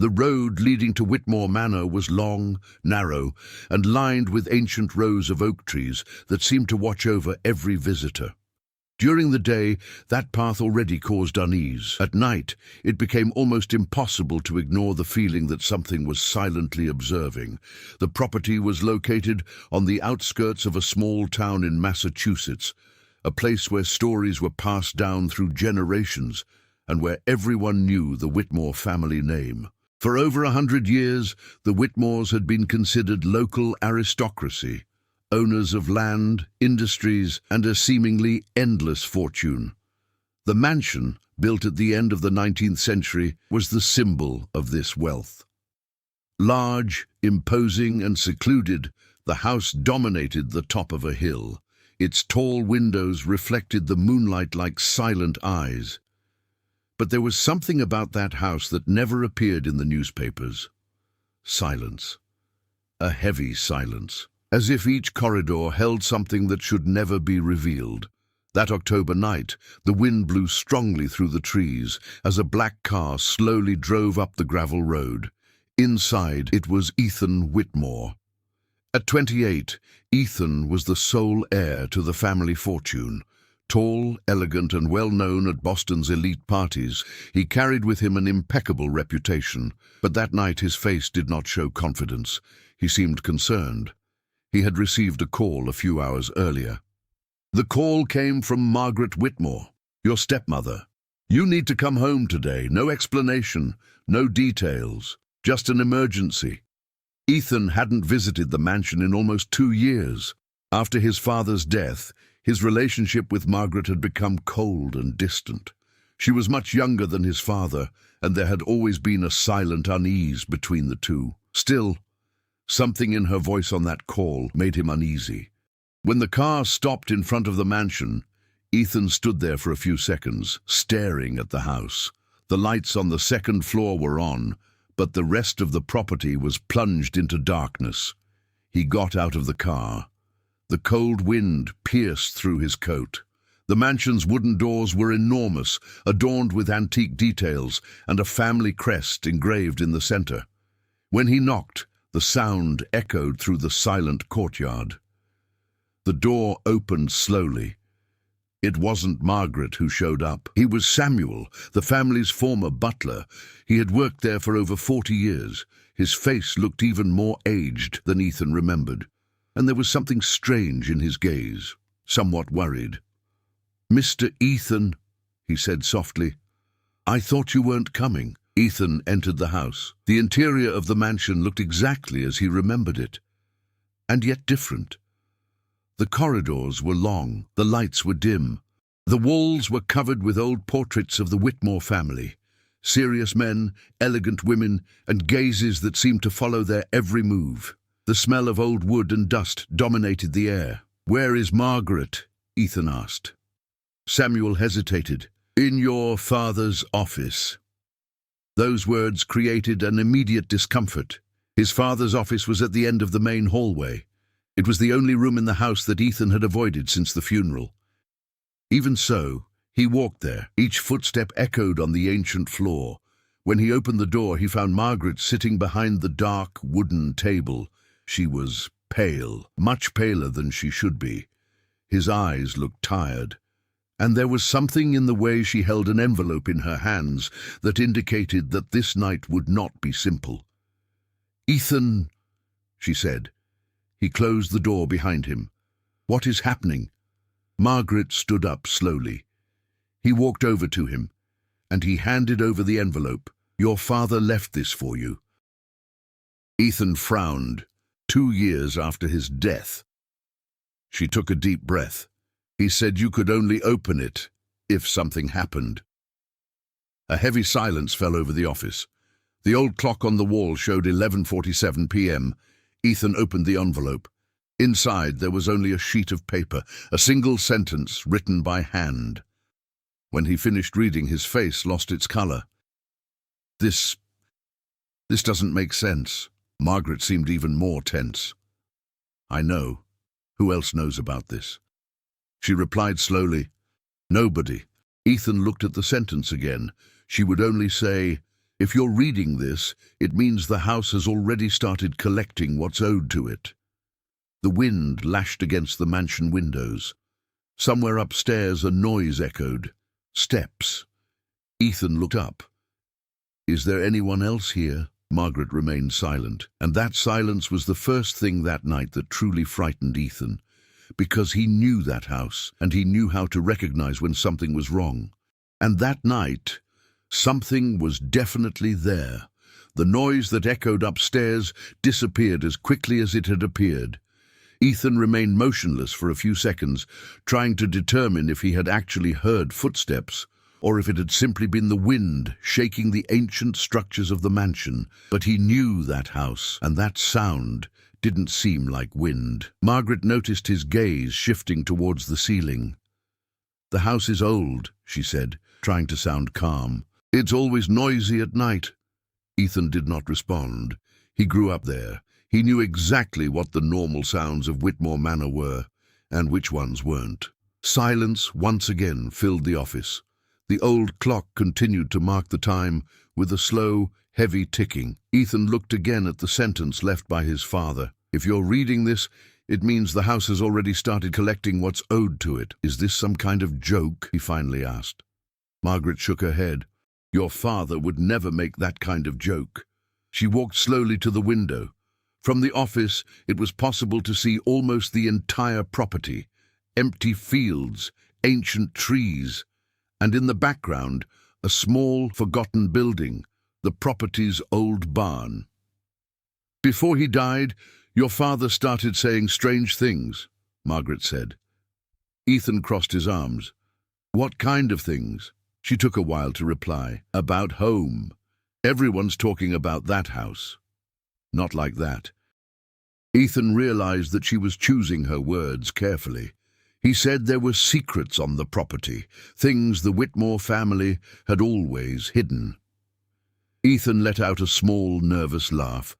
The road leading to Whitmore Manor was long, narrow, and lined with ancient rows of oak trees that seemed to watch over every visitor. During the day, that path already caused unease. At night, it became almost impossible to ignore the feeling that something was silently observing. The property was located on the outskirts of a small town in Massachusetts, a place where stories were passed down through generations and where everyone knew the Whitmore family name. For over 100 years, the Whitmores had been considered local aristocracy, owners of land, industries, and a seemingly endless fortune. The mansion, built at the end of the 19th century, was the symbol of this wealth. Large, imposing, and secluded, the house dominated the top of a hill. Its tall windows reflected the moonlight like silent eyes. But there was something about that house that never appeared in the newspapers. Silence. A heavy silence. As if each corridor held something that should never be revealed. That October night, the wind blew strongly through the trees as a black car slowly drove up the gravel road. Inside, it was Ethan Whitmore. At 28, Ethan was the sole heir to the family fortune. Tall, elegant, and well-known at Boston's elite parties, he carried with him an impeccable reputation. But that night his face did not show confidence. He seemed concerned. He had received a call a few hours earlier. The call came from Margaret Whitmore, your stepmother. You need to come home today. No explanation, no details, just an emergency. Ethan hadn't visited the mansion in almost 2 years. After his father's death, his relationship with Margaret had become cold and distant. She was much younger than his father, and there had always been a silent unease between the two. Still, something in her voice on that call made him uneasy. When the car stopped in front of the mansion, Ethan stood there for a few seconds, staring at the house. The lights on the second floor were on, but the rest of the property was plunged into darkness. He got out of the car. The cold wind pierced through his coat. The mansion's wooden doors were enormous, adorned with antique details and a family crest engraved in the center. When he knocked, the sound echoed through the silent courtyard. The door opened slowly. It wasn't Margaret who showed up. He was Samuel, the family's former butler. He had worked there for over 40 years. His face looked even more aged than Ethan remembered, and there was something strange in his gaze, somewhat worried. "Mr. Ethan," he said softly, "I thought you weren't coming." Ethan entered the house. The interior of the mansion looked exactly as he remembered it, and yet different. The corridors were long, the lights were dim. The walls were covered with old portraits of the Whitmore family. Serious men, elegant women, and gazes that seemed to follow their every move. The smell of old wood and dust dominated the air. "Where is Margaret?" Ethan asked. Samuel hesitated. "In your father's office." Those words created an immediate discomfort. His father's office was at the end of the main hallway. It was the only room in the house that Ethan had avoided since the funeral. Even so, he walked there. Each footstep echoed on the ancient floor. When he opened the door, he found Margaret sitting behind the dark wooden table. She was pale, much paler than she should be. His eyes looked tired, and there was something in the way she held an envelope in her hands that indicated that this night would not be simple. "Ethan," she said. He closed the door behind him. "What is happening?" Margaret stood up slowly. He walked over to him, and he handed over the envelope. "Your father left this for you." Ethan frowned. 2 years after his death. She took a deep breath. "He said you could only open it if something happened." A heavy silence fell over the office. The old clock on the wall showed 11:47 p.m. Ethan opened the envelope. Inside there was only a sheet of paper, a single sentence written by hand. When he finished reading, his face lost its color. This doesn't make sense." Margaret seemed even more tense. "I know. Who else knows about this?" She replied slowly, "Nobody." Ethan looked at the sentence again. She would only say, If you're reading this, it means the house has already started collecting what's owed to it. The wind lashed against the mansion windows. Somewhere upstairs a noise echoed. Steps. Ethan looked up. Is there anyone else here? Margaret remained silent, and that silence was the first thing that night that truly frightened Ethan, because he knew that house, and he knew how to recognize when something was wrong. And that night, something was definitely there. The noise that echoed upstairs disappeared as quickly as it had appeared. Ethan remained motionless for a few seconds, trying to determine if he had actually heard footsteps, or if it had simply been the wind shaking the ancient structures of the mansion. But he knew that house, and that sound didn't seem like wind. Margaret noticed his gaze shifting towards the ceiling. The house is old, she said, trying to sound calm. It's always noisy at night. Ethan did not respond. He grew up there. He knew exactly what the normal sounds of Whitmore Manor were, and which ones weren't. Silence once again filled the office. The old clock continued to mark the time with a slow, heavy ticking. Ethan looked again at the sentence left by his father. If you're reading this, it means the house has already started collecting what's owed to it. Is this some kind of joke? He finally asked. Margaret shook her head. Your father would never make that kind of joke. She walked slowly to the window. From the office, it was possible to see almost the entire property, empty fields, ancient trees, and in the background, a small, forgotten building, the property's old barn. Before he died, your father started saying strange things, Margaret said. Ethan crossed his arms. What kind of things? She took a while to reply. About home. Everyone's talking about that house. Not like that. Ethan realized that she was choosing her words carefully. He said there were secrets on the property, things the Whitmore family had always hidden. Ethan let out a small, nervous laugh.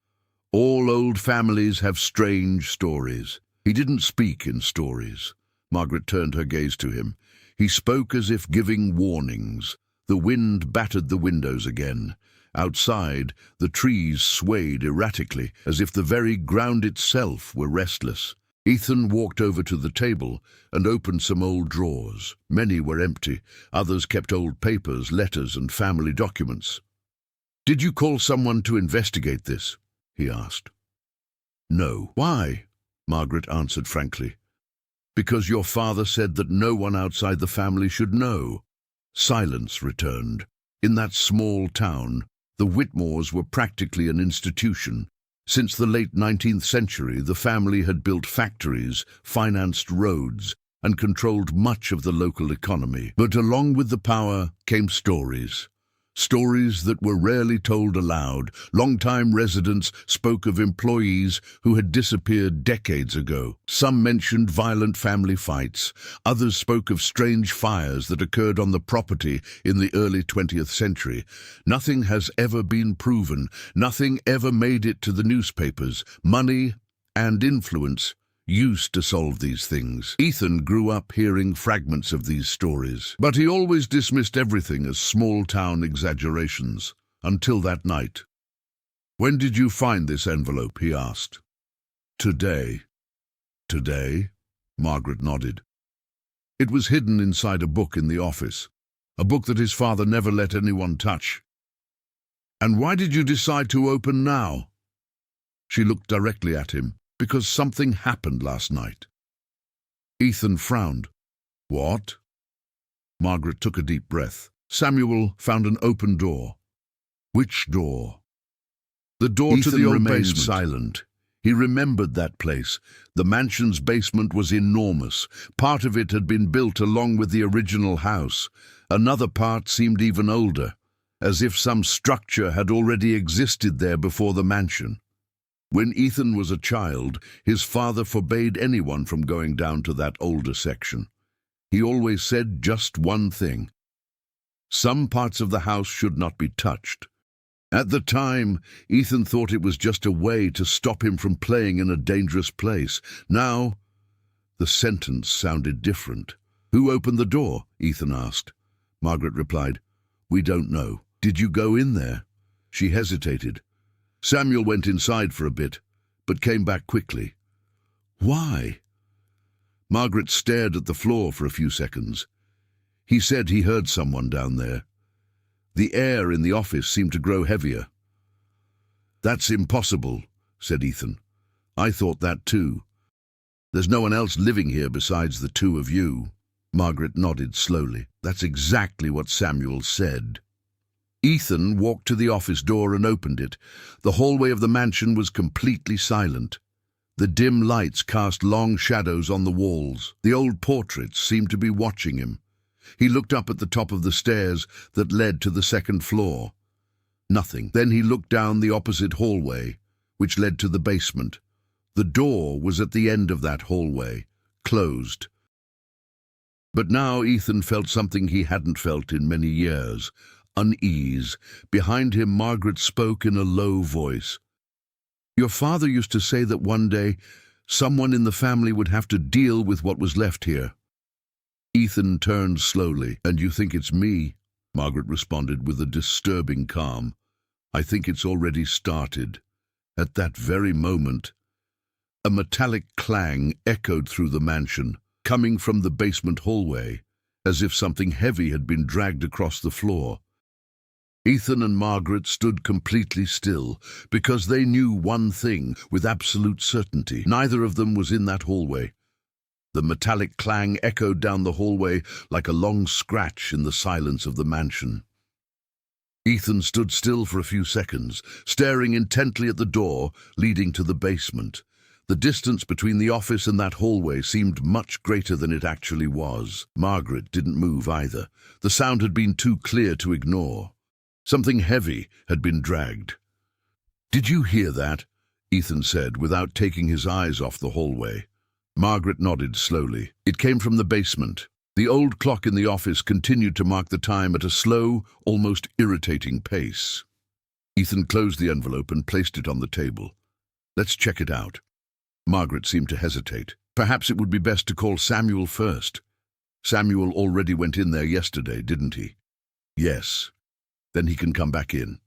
All old families have strange stories. He didn't speak in stories. Margaret turned her gaze to him. He spoke as if giving warnings. The wind battered the windows again. Outside, the trees swayed erratically, as if the very ground itself were restless. Ethan walked over to the table and opened some old drawers. Many were empty. Others kept old papers, letters, and family documents. Did you call someone to investigate this? He asked. No. Why? Margaret answered frankly. Because your father said that no one outside the family should know. Silence returned. In that small town, the Whitmores were practically an institution. Since the late 19th century, the family had built factories, financed roads, and controlled much of the local economy. But along with the power came stories. Stories that were rarely told aloud. Long-time residents spoke of employees who had disappeared decades ago. Some mentioned violent family fights. Others spoke of strange fires that occurred on the property in the early 20th century. Nothing has ever been proven. Nothing ever made it to the newspapers. Money and influence used to solve these things. Ethan grew up hearing fragments of these stories, but he always dismissed everything as small-town exaggerations, until that night. When did you find this envelope? He asked. Today. Today? Margaret nodded. It was hidden inside a book in the office, a book that his father never let anyone touch. And why did you decide to open now? She looked directly at him. Because something happened last night. Ethan frowned. What? Margaret took a deep breath. Samuel found an open door. Which door? The door to the old basement. Ethan remained silent. He remembered that place. The mansion's basement was enormous. Part of it had been built along with the original house. Another part seemed even older, as if some structure had already existed there before the mansion. When Ethan was a child, his father forbade anyone from going down to that older section. He always said just one thing. Some parts of the house should not be touched. At the time, Ethan thought it was just a way to stop him from playing in a dangerous place. Now, the sentence sounded different. Who opened the door? Ethan asked. Margaret replied, We don't know. Did you go in there? She hesitated. Samuel went inside for a bit, but came back quickly. Why? Margaret stared at the floor for a few seconds. He said he heard someone down there. The air in the office seemed to grow heavier. That's impossible, said Ethan. I thought that too. There's no one else living here besides the two of you. Margaret nodded slowly. That's exactly what Samuel said. Ethan walked to the office door and opened it. The hallway of the mansion was completely silent. The dim lights cast long shadows on the walls. The old portraits seemed to be watching him. He looked up at the top of the stairs that led to the second floor. Nothing. Then he looked down the opposite hallway, which led to the basement. The door was at the end of that hallway, closed. But now Ethan felt something he hadn't felt in many years. Unease. Behind him, Margaret spoke in a low voice. Your father used to say that one day someone in the family would have to deal with what was left here. Ethan turned slowly. And you think it's me? Margaret responded with a disturbing calm. I think it's already started. At that very moment, a metallic clang echoed through the mansion, coming from the basement hallway, as if something heavy had been dragged across the floor. Ethan and Margaret stood completely still, because they knew one thing with absolute certainty. Neither of them was in that hallway. The metallic clang echoed down the hallway like a long scratch in the silence of the mansion. Ethan stood still for a few seconds, staring intently at the door leading to the basement. The distance between the office and that hallway seemed much greater than it actually was. Margaret didn't move either. The sound had been too clear to ignore. Something heavy had been dragged. Did you hear that? Ethan said, without taking his eyes off the hallway. Margaret nodded slowly. It came from the basement. The old clock in the office continued to mark the time at a slow, almost irritating pace. Ethan closed the envelope and placed it on the table. Let's check it out. Margaret seemed to hesitate. Perhaps it would be best to call Samuel first. Samuel already went in there yesterday, didn't he? Yes. Then he can come back in.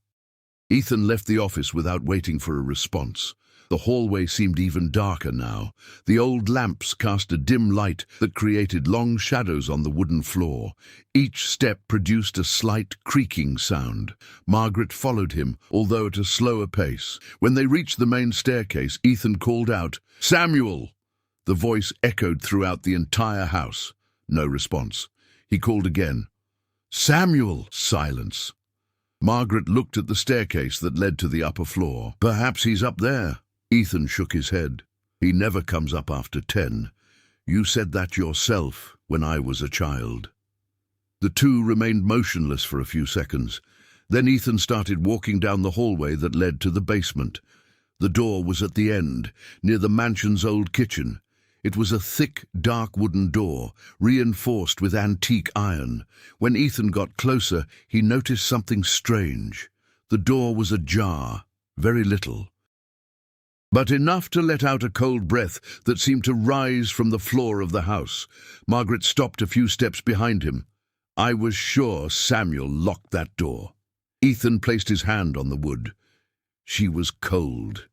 Ethan left the office without waiting for a response. The hallway seemed even darker now. The old lamps cast a dim light that created long shadows on the wooden floor. Each step produced a slight creaking sound. Margaret followed him, although at a slower pace. When they reached the main staircase, Ethan called out, "Samuel!" The voice echoed throughout the entire house. No response. He called again. "Samuel!" Silence. Margaret looked at the staircase that led to the upper floor. Perhaps he's up there. Ethan shook his head. He never comes up after 10. You said that yourself when I was a child. The two remained motionless for a few seconds. Then Ethan started walking down the hallway that led to the basement. The door was at the end, near the mansion's old kitchen. It was a thick, dark wooden door, reinforced with antique iron. When Ethan got closer, he noticed something strange. The door was ajar, very little, but enough to let out a cold breath that seemed to rise from the floor of the house. Margaret stopped a few steps behind him. I was sure Samuel locked that door. Ethan placed his hand on the wood. She was cold,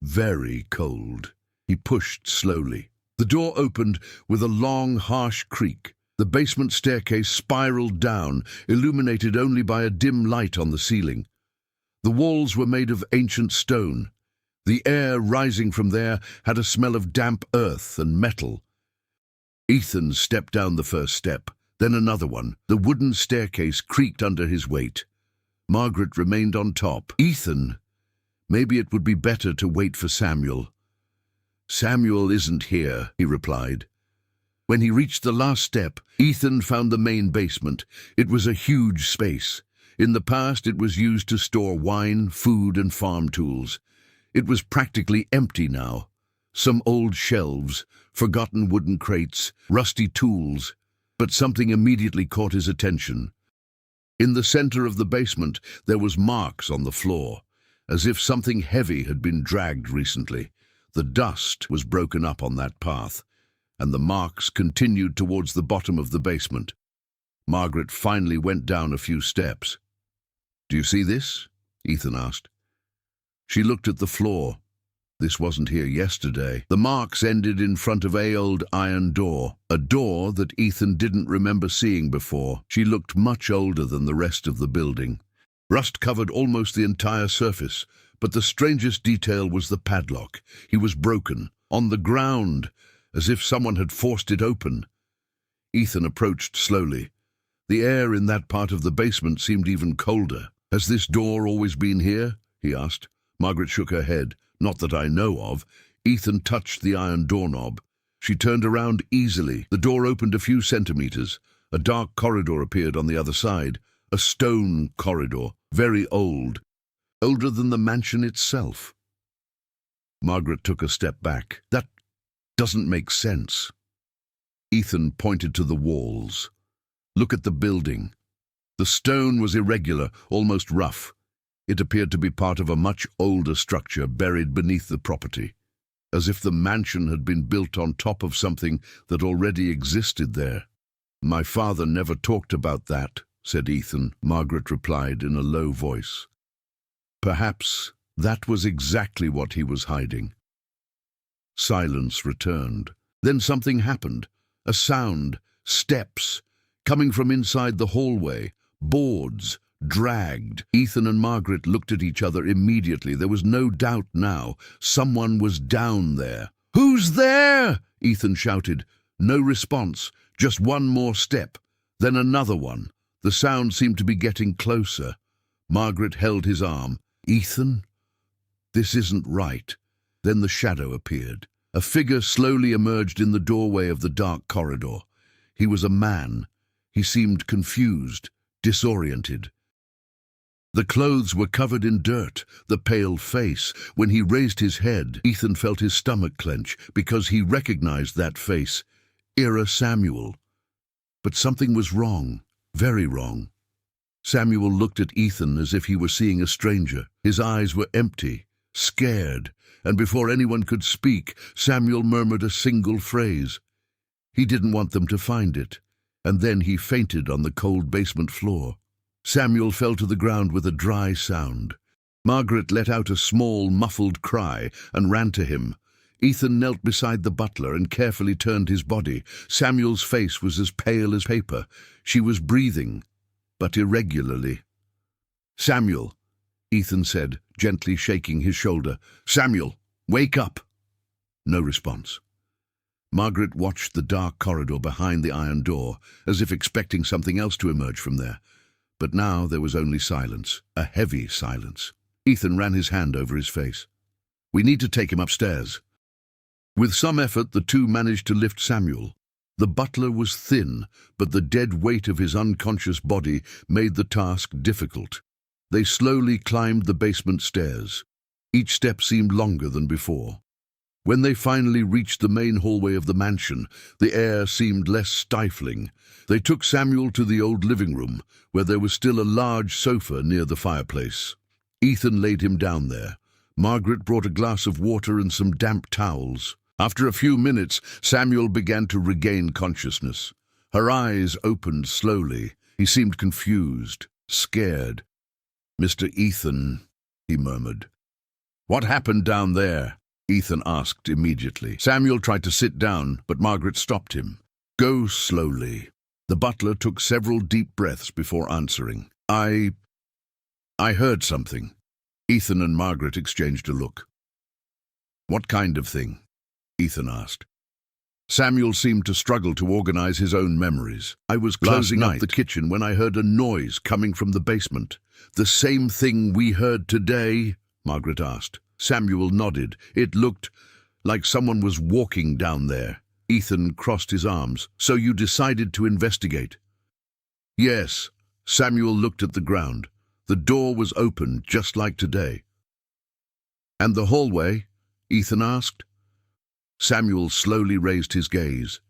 very cold. He pushed slowly. The door opened with a long, harsh creak. The basement staircase spiraled down, illuminated only by a dim light on the ceiling. The walls were made of ancient stone. The air rising from there had a smell of damp earth and metal. Ethan stepped down the first step, then another one. The wooden staircase creaked under his weight. Margaret remained on top. Ethan, maybe it would be better to wait for Samuel. Samuel isn't here, he replied. When he reached the last step, Ethan found the main basement. It was a huge space. In the past, it was used to store wine, food, and farm tools. It was practically empty now. Some old shelves, forgotten wooden crates, rusty tools, but something immediately caught his attention. In the center of the basement, there was marks on the floor, as if something heavy had been dragged recently. The dust was broken up on that path, and the marks continued towards the bottom of the basement. Margaret finally went down a few steps. Do you see this? Ethan asked. She looked at the floor. This wasn't here yesterday. The marks ended in front of an old iron door, a door that Ethan didn't remember seeing before. She looked much older than the rest of the building. Rust covered almost the entire surface, but the strangest detail was the padlock. He was broken, on the ground, as if someone had forced it open. Ethan approached slowly. The air in that part of the basement seemed even colder. "Has this door always been here?" he asked. Margaret shook her head. "Not that I know of." Ethan touched the iron doorknob. She turned around easily. The door opened a few centimeters. A dark corridor appeared on the other side. A stone corridor, very old. Older than the mansion itself. Margaret took a step back. "That doesn't make sense." Ethan pointed to the walls. "Look at the building." The stone was irregular, almost rough. It appeared to be part of a much older structure buried beneath the property, as if the mansion had been built on top of something that already existed there. "My father never talked about that," said Ethan, Margaret replied in a low voice. Perhaps that was exactly what he was hiding. Silence returned. Then something happened. A sound, steps, coming from inside the hallway, boards, dragged. Ethan and Margaret looked at each other immediately. There was no doubt now. Someone was down there. "Who's there?" Ethan shouted. No response, just one more step, then another one. The sound seemed to be getting closer. Margaret held his arm. "Ethan, this isn't right." Then the shadow appeared. A figure slowly emerged in the doorway of the dark corridor. He was a man. He seemed confused, disoriented. The clothes were covered in dirt, the pale face. When he raised his head, Ethan felt his stomach clench because he recognized that face. Heir Samuel. But something was wrong, very wrong. Samuel looked at Ethan as if he were seeing a stranger. His eyes were empty, scared, and before anyone could speak, Samuel murmured a single phrase. He didn't want them to find it, and then he fainted on the cold basement floor. Samuel fell to the ground with a dry sound. Margaret let out a small, muffled cry and ran to him. Ethan knelt beside the butler and carefully turned his body. Samuel's face was as pale as paper. She was breathing, but irregularly. "Samuel," Ethan said, gently shaking his shoulder. "Samuel, wake up!" No response. Margaret watched the dark corridor behind the iron door, as if expecting something else to emerge from there. But now there was only silence, a heavy silence. Ethan ran his hand over his face. "We need to take him upstairs." With some effort, the two managed to lift Samuel. The butler was thin, but the dead weight of his unconscious body made the task difficult. They slowly climbed the basement stairs. Each step seemed longer than before. When they finally reached the main hallway of the mansion, the air seemed less stifling. They took Samuel to the old living room, where there was still a large sofa near the fireplace. Ethan laid him down there. Margaret brought a glass of water and some damp towels. After a few minutes, Samuel began to regain consciousness. Her eyes opened slowly. He seemed confused, scared. "Mr. Ethan," he murmured. "What happened down there?" Ethan asked immediately. Samuel tried to sit down, but Margaret stopped him. "Go slowly." The butler took several deep breaths before answering. I heard something." Ethan and Margaret exchanged a look. "What kind of thing?" Ethan asked. Samuel seemed to struggle to organize his own memories. "I was closing up the kitchen when I heard a noise coming from the basement." "The same thing we heard today?" Margaret asked. Samuel nodded. "It looked like someone was walking down there." Ethan crossed his arms. "So you decided to investigate?" "Yes." Samuel looked at the ground. The door was open, just like today. "And the hallway?" Ethan asked. Samuel slowly raised his gaze.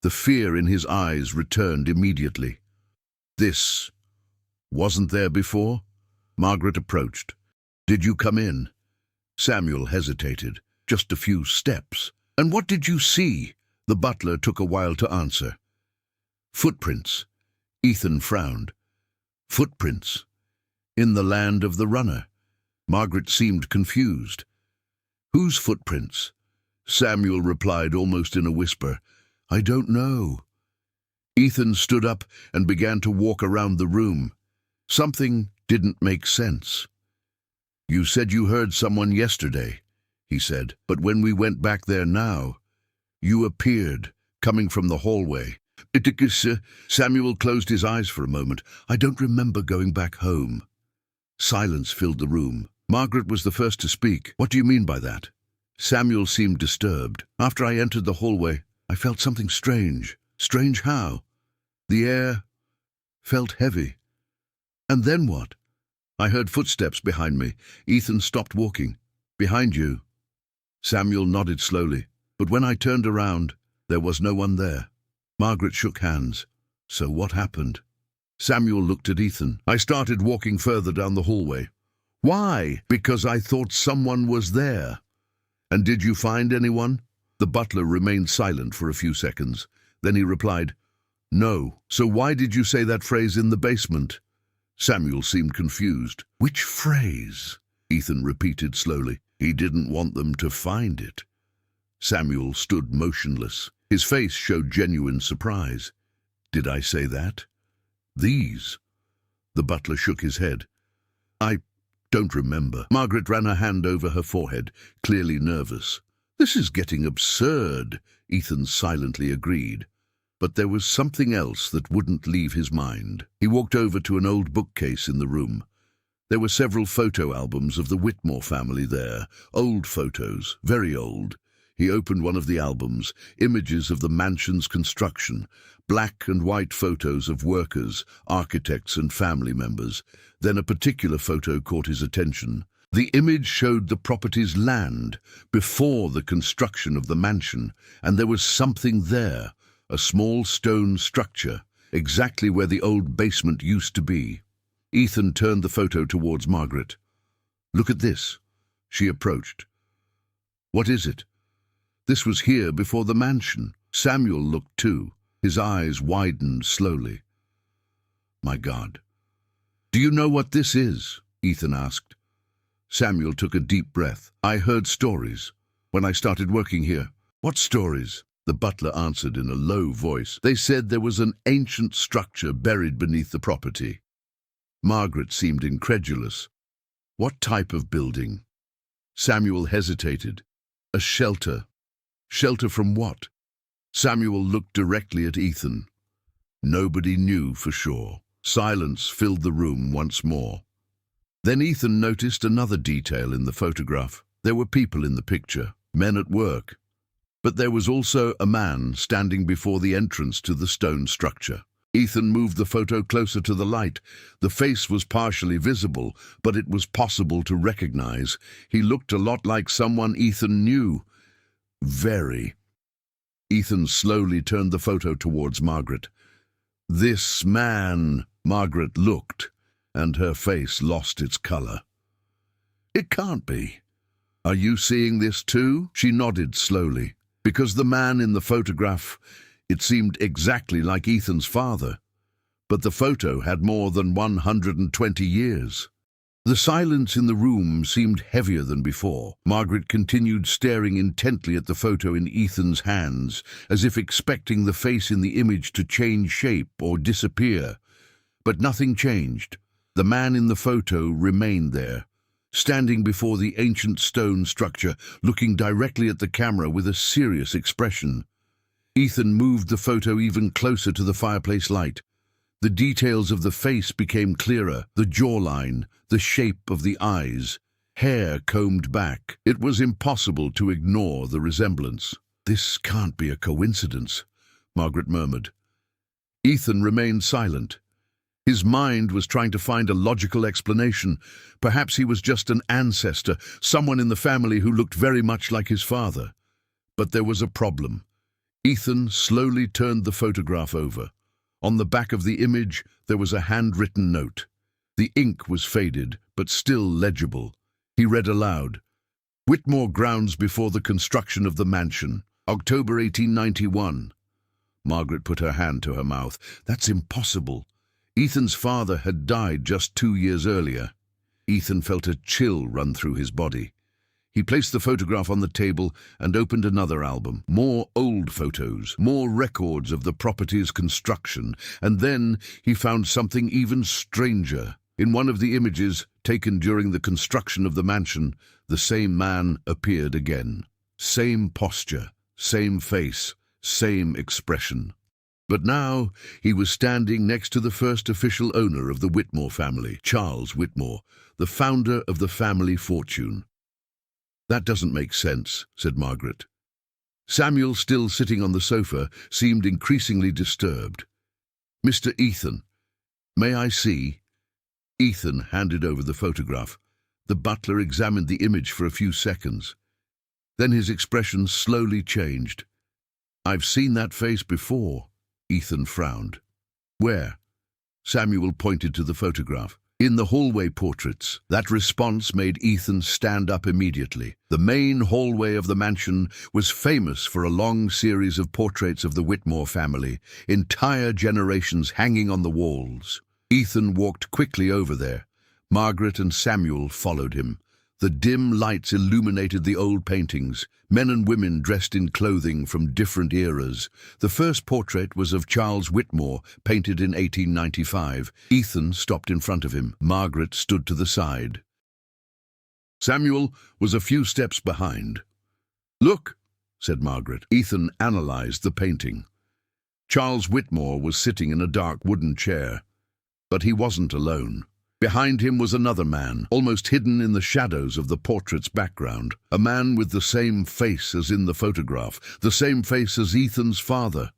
The fear in his eyes returned immediately. "This wasn't there before?" Margaret approached. "Did you come in?" Samuel hesitated. "Just a few steps." "And what did you see?" The butler took a while to answer. "Footprints." Ethan frowned. "Footprints?" In the land of the runner. Margaret seemed confused. Whose footprints? Samuel replied almost in a whisper. I don't know. Ethan stood up and began to walk around the room. Something didn't make sense. You said you heard someone yesterday, he said, but when we went back there now, you appeared, coming from the hallway. Samuel closed his eyes for a moment. I don't remember going back home. Silence filled the room. Margaret was the first to speak. What do you mean by that? Samuel seemed disturbed. After I entered the hallway, I felt something strange. Strange how? The air felt heavy. And then what? I heard footsteps behind me. Ethan stopped walking. Behind you? Samuel nodded slowly. But when I turned around, there was no one there. Margaret shook hands. So what happened? Samuel looked at Ethan. I started walking further down the hallway. Why? Because I thought someone was there. And did you find anyone? The butler remained silent for a few seconds. Then he replied, No. So why did you say that phrase in the basement? Samuel seemed confused. Which phrase? Ethan repeated slowly. He didn't want them to find it. Samuel stood motionless. His face showed genuine surprise. Did I say that? These? The butler shook his head. I don't remember. Margaret ran her hand over her forehead, clearly nervous. This is getting absurd, Ethan silently agreed. But there was something else that wouldn't leave his mind. He walked over to an old bookcase in the room. There were several photo albums of the Whitmore family there, old photos, very old. He opened one of the albums, images of the mansion's construction, black and white photos of workers, architects and family members. Then a particular photo caught his attention. The image showed the property's land before the construction of the mansion, and there was something there, a small stone structure, exactly where the old basement used to be. Ethan turned the photo towards Margaret. Look at this. She approached. What is it? This was here before the mansion. Samuel looked too. His eyes widened slowly. My God. Do you know what this is? Ethan asked. Samuel took a deep breath. I heard stories when I started working here. What stories? The butler answered in a low voice. They said there was an ancient structure buried beneath the property. Margaret seemed incredulous. What type of building? Samuel hesitated. A shelter. Shelter from what? Samuel looked directly at Ethan. Nobody knew for sure. Silence filled the room once more. Then Ethan noticed another detail in the photograph. There were people in the picture, men at work. But there was also a man standing before the entrance to the stone structure. Ethan moved the photo closer to the light. The face was partially visible, but it was possible to recognize. He looked a lot like someone Ethan knew. Very. Ethan slowly turned the photo towards Margaret. This man, Margaret looked, and her face lost its color. It can't be. Are you seeing this too? She nodded slowly. Because the man in the photograph, it seemed exactly like Ethan's father. But the photo had more than 120 years. The silence in the room seemed heavier than before. Margaret continued staring intently at the photo in Ethan's hands, as if expecting the face in the image to change shape or disappear. But nothing changed. The man in the photo remained there, standing before the ancient stone structure, looking directly at the camera with a serious expression. Ethan moved the photo even closer to the fireplace light. The details of the face became clearer, the jawline, the shape of the eyes, hair combed back. It was impossible to ignore the resemblance. This can't be a coincidence, Margaret murmured. Ethan remained silent. His mind was trying to find a logical explanation. Perhaps he was just an ancestor, someone in the family who looked very much like his father. But there was a problem. Ethan slowly turned the photograph over. On the back of the image, there was a handwritten note. The ink was faded, but still legible. He read aloud, Whitmore grounds before the construction of the mansion, October 1891. Margaret put her hand to her mouth. That's impossible. Ethan's father had died just 2 years earlier. Ethan felt a chill run through his body. He placed the photograph on the table and opened another album. More old photos, more records of the property's construction, and then he found something even stranger. In one of the images taken during the construction of the mansion, the same man appeared again. Same posture, same face, same expression. But now he was standing next to the first official owner of the Whitmore family, Charles Whitmore, the founder of the family fortune. "That doesn't make sense," said Margaret. Samuel, still sitting on the sofa, seemed increasingly disturbed. "Mr. Ethan, may I see?" Ethan handed over the photograph. The butler examined the image for a few seconds. Then his expression slowly changed. "I've seen that face before," Ethan frowned. "Where?" Samuel pointed to the photograph. "In the hallway portraits." That response made Ethan stand up immediately. The main hallway of the mansion was famous for a long series of portraits of the Whitmore family, entire generations hanging on the walls. Ethan walked quickly over there. Margaret and Samuel followed him. The dim lights illuminated the old paintings, men and women dressed in clothing from different eras. The first portrait was of Charles Whitmore, painted in 1895. Ethan stopped in front of him. Margaret stood to the side. Samuel was a few steps behind. "Look," said Margaret. Ethan analyzed the painting. Charles Whitmore was sitting in a dark wooden chair. But he wasn't alone. Behind him was another man, almost hidden in the shadows of the portrait's background. A man with the same face as in the photograph, the same face as Ethan's father.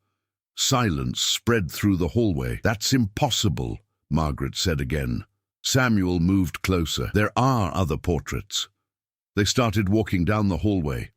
Silence spread through the hallway. "That's impossible," Margaret said again. Samuel moved closer. "There are other portraits." They started walking down the hallway.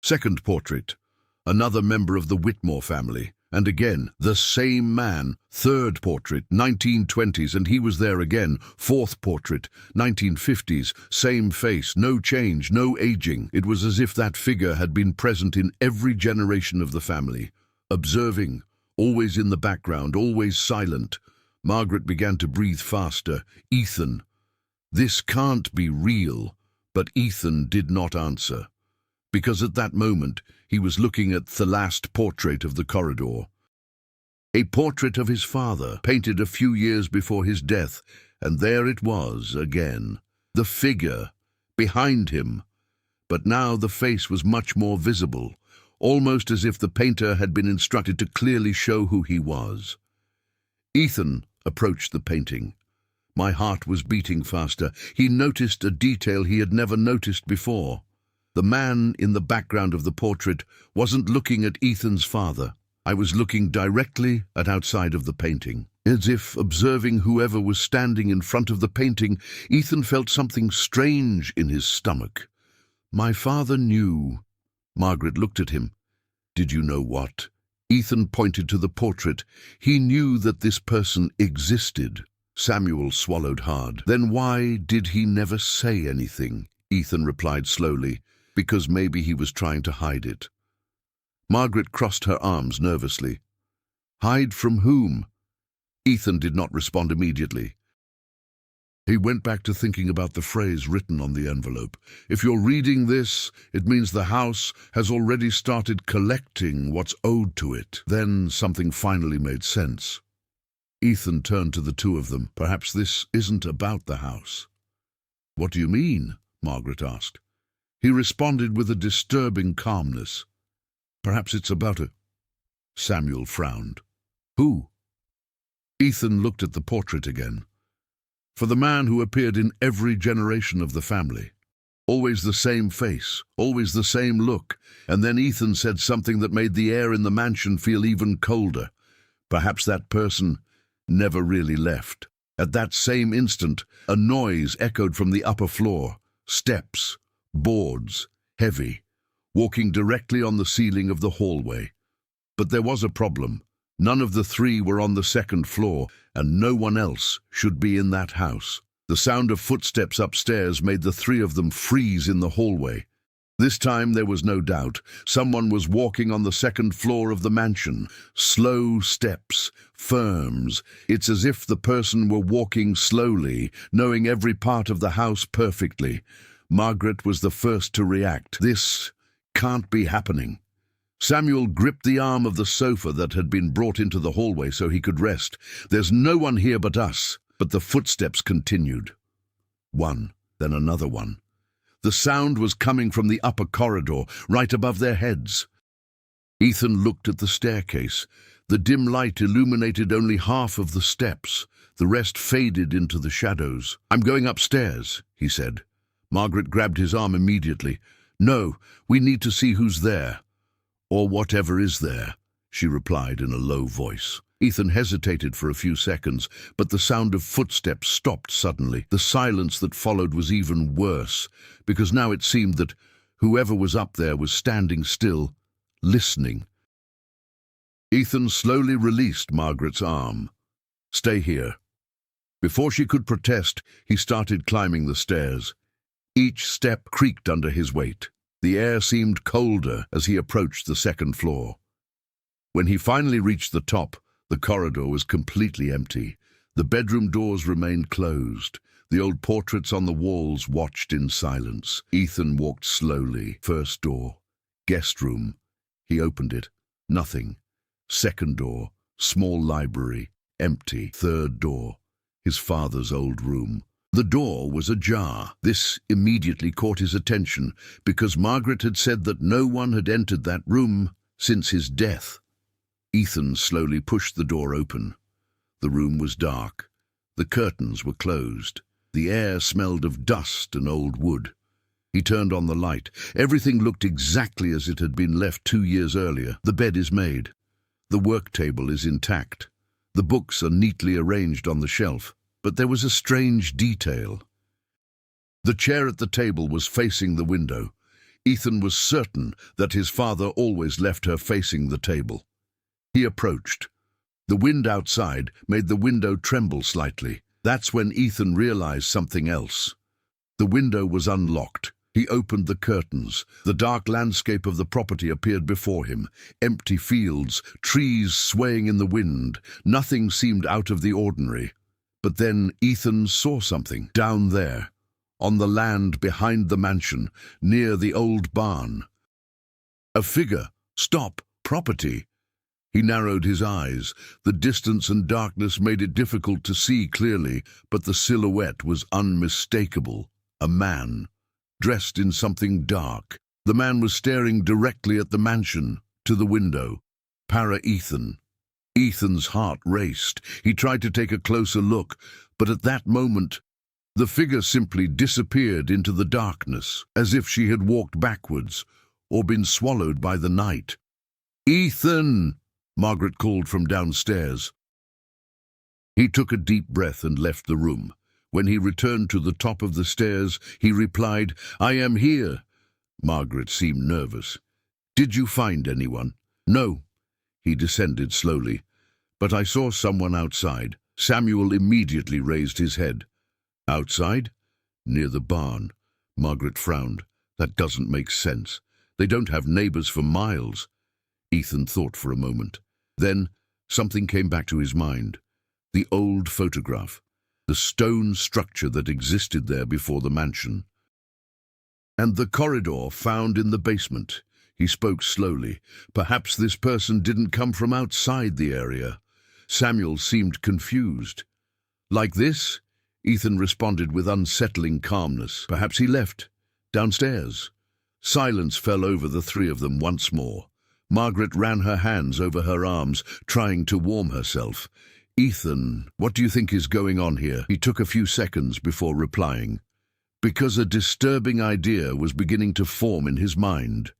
Second portrait, another member of the Whitmore family. And again, the same man. Third portrait, 1920s, and he was there again. Fourth portrait, 1950s, same face, no change, no aging. It was as if that figure had been present in every generation of the family. Observing, always in the background, always silent. Margaret began to breathe faster. "Ethan, this can't be real." But Ethan did not answer, because at that moment he was looking at the last portrait of the corridor. A portrait of his father, painted a few years before his death, and there it was again. The figure, behind him. But now the face was much more visible, almost as if the painter had been instructed to clearly show who he was. Ethan approached the painting. My heart was beating faster. He noticed a detail he had never noticed before. The man in the background of the portrait wasn't looking at Ethan's father. I was looking directly at outside of the painting. As if observing whoever was standing in front of the painting, Ethan felt something strange in his stomach. "My father knew." Margaret looked at him. "Did you know what?" Ethan pointed to the portrait. "He knew that this person existed." Samuel swallowed hard. "Then why did he never say anything?" Ethan replied slowly. "Because maybe he was trying to hide it." Margaret crossed her arms nervously. "Hide from whom?" Ethan did not respond immediately. He went back to thinking about the phrase written on the envelope. "If you're reading this, it means the house has already started collecting what's owed to it." Then something finally made sense. Ethan turned to the two of them. "Perhaps this isn't about the house." "What do you mean?" Margaret asked. He responded with a disturbing calmness. "Perhaps it's about a—" Samuel frowned. "Who?" Ethan looked at the portrait again. "For the man who appeared in every generation of the family. Always the same face, always the same look." And then Ethan said something that made the air in the mansion feel even colder. Perhaps that person never really left. At that same instant, a noise echoed from the upper floor. Steps. Boards, heavy, walking directly on the ceiling of the hallway. But there was a problem. None of the three were on the second floor, and no one else should be in that house. The sound of footsteps upstairs made the three of them freeze in the hallway. This time there was no doubt. Someone was walking on the second floor of the mansion. Slow steps, firms. It's as if the person were walking slowly, knowing every part of the house perfectly. Margaret was the first to react. This can't be happening. Samuel gripped the arm of the sofa that had been brought into the hallway so he could rest. There's no one here but us. But the footsteps continued. One, then another one. The sound was coming from the upper corridor, right above their heads. Ethan looked at the staircase. The dim light illuminated only half of the steps. The rest faded into the shadows. "I'm going upstairs," he said. Margaret grabbed his arm immediately. "No, we need to see who's there." "Or whatever is there," she replied in a low voice. Ethan hesitated for a few seconds, but the sound of footsteps stopped suddenly. The silence that followed was even worse, because now it seemed that whoever was up there was standing still, listening. Ethan slowly released Margaret's arm. "Stay here." Before she could protest, he started climbing the stairs. Each step creaked under his weight. The air seemed colder as he approached the second floor. When he finally reached the top, the corridor was completely empty. The bedroom doors remained closed. The old portraits on the walls watched in silence. Ethan walked slowly. First door, guest room. He opened it. Nothing. Second door, small library, empty. Third door, his father's old room. The door was ajar. This immediately caught his attention, because Margaret had said that no one had entered that room since his death. Ethan slowly pushed the door open. The room was dark. The curtains were closed. The air smelled of dust and old wood. He turned on the light. Everything looked exactly as it had been left 2 years earlier. The bed is made. The work table is intact. The books are neatly arranged on the shelf. But there was a strange detail. The chair at the table was facing the window. Ethan was certain that his father always left her facing the table. He approached. The wind outside made the window tremble slightly. That's when Ethan realized something else. The window was unlocked. He opened the curtains. The dark landscape of the property appeared before him. Empty fields, trees swaying in the wind. Nothing seemed out of the ordinary. But then Ethan saw something down there, on the land behind the mansion, near the old barn. A figure. Stop! Property! He narrowed his eyes. The distance and darkness made it difficult to see clearly, but the silhouette was unmistakable. A man, dressed in something dark. The man was staring directly at the mansion, to the window. Ethan. Ethan's heart raced. He tried to take a closer look, but at that moment, the figure simply disappeared into the darkness, as if she had walked backwards, or been swallowed by the night. "Ethan!" Margaret called from downstairs. He took a deep breath and left the room. When he returned to the top of the stairs, he replied, "I am here." Margaret seemed nervous. "Did you find anyone?" "No." He descended slowly. "But I saw someone outside." Samuel immediately raised his head. "Outside?" "Near the barn." Margaret frowned. "That doesn't make sense. They don't have neighbors for miles." Ethan thought for a moment. Then something came back to his mind. The old photograph. The stone structure that existed there before the mansion. And the corridor found in the basement. He spoke slowly. Perhaps this person didn't come from outside the area. Samuel seemed confused. "Like this?" Ethan responded with unsettling calmness. "Perhaps he left. Downstairs." Silence fell over the three of them once more. Margaret ran her hands over her arms, trying to warm herself. "Ethan, what do you think is going on here?" He took a few seconds before replying. Because a disturbing idea was beginning to form in his mind.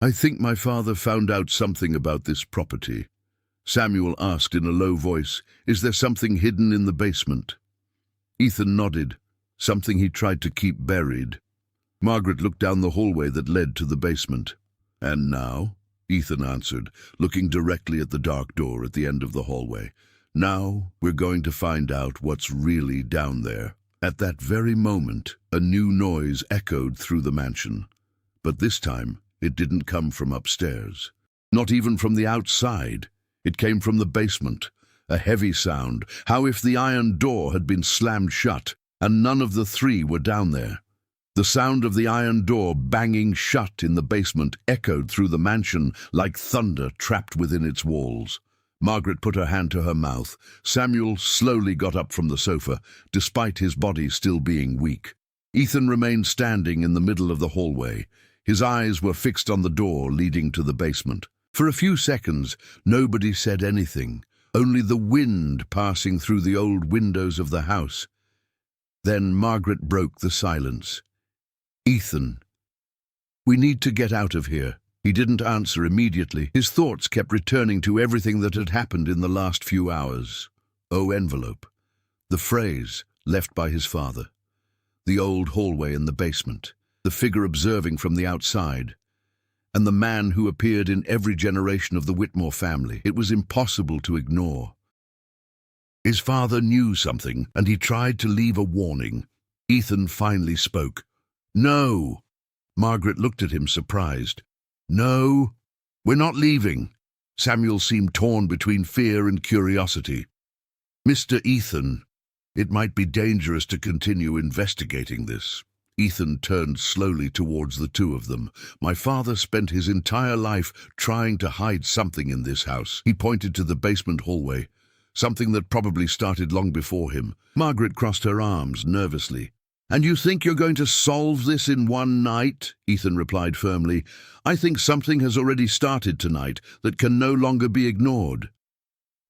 "I think my father found out something about this property." Samuel asked in a low voice, "Is there something hidden in the basement?" Ethan nodded. Something he tried to keep buried. Margaret looked down the hallway that led to the basement. "And now?" Ethan answered, looking directly at the dark door at the end of the hallway. "Now we're going to find out what's really down there." At that very moment, a new noise echoed through the mansion. But this time, it didn't come from upstairs. Not even from the outside. It came from the basement. A heavy sound, how if the iron door had been slammed shut, and none of the three were down there. The sound of the iron door banging shut in the basement echoed through the mansion like thunder trapped within its walls. Margaret put her hand to her mouth. Samuel slowly got up from the sofa, despite his body still being weak. Ethan remained standing in the middle of the hallway. His eyes were fixed on the door leading to the basement. For a few seconds, nobody said anything, only the wind passing through the old windows of the house. Then Margaret broke the silence. "Ethan, we need to get out of here." He didn't answer immediately. His thoughts kept returning to everything that had happened in the last few hours. Envelope. The phrase left by his father. The old hallway in the basement. The figure observing from the outside. And the man who appeared in every generation of the Whitmore family. It was impossible to ignore. His father knew something, and he tried to leave a warning. Ethan finally spoke. "No." Margaret looked at him surprised. "No, we're not leaving." Samuel seemed torn between fear and curiosity. "Mr. Ethan, it might be dangerous to continue investigating this." Ethan turned slowly towards the two of them. "My father spent his entire life trying to hide something in this house." He pointed to the basement hallway, something that probably started long before him. Margaret crossed her arms nervously. "And you think you're going to solve this in one night?" Ethan replied firmly. "I think something has already started tonight that can no longer be ignored."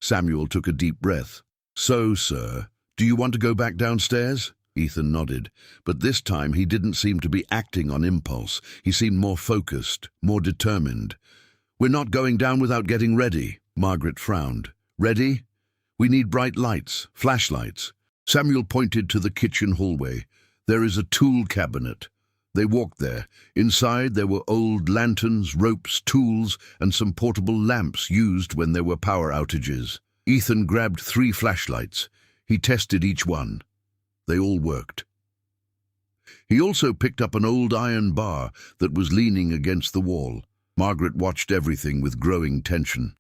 Samuel took a deep breath. "So, sir, do you want to go back downstairs?" Ethan nodded, but this time he didn't seem to be acting on impulse. He seemed more focused, more determined. "We're not going down without getting ready." Margaret frowned. "Ready? We need bright lights, flashlights." Samuel pointed to the kitchen hallway. "There is a tool cabinet." They walked there. Inside there were old lanterns, ropes, tools, and some portable lamps used when there were power outages. Ethan grabbed 3 flashlights. He tested each one. They all worked. He also picked up an old iron bar that was leaning against the wall. Margaret watched everything with growing tension.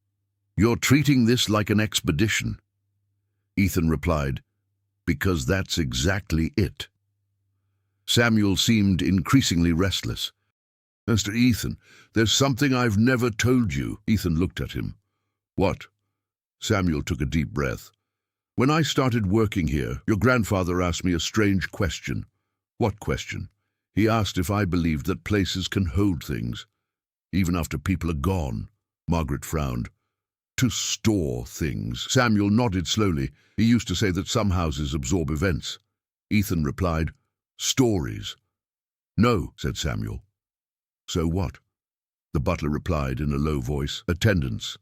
"You're treating this like an expedition." Ethan replied, "Because that's exactly it." Samuel seemed increasingly restless. "Mr. Ethan, there's something I've never told you." Ethan looked at him. "What?" Samuel took a deep breath. "When I started working here, your grandfather asked me a strange question." "What question?" "He asked if I believed that places can hold things, even after people are gone." Margaret frowned. "To store things." Samuel nodded slowly. "He used to say that some houses absorb events." Ethan replied, "Stories." "No," said Samuel. "So what?" The butler replied in a low voice, "Attendance."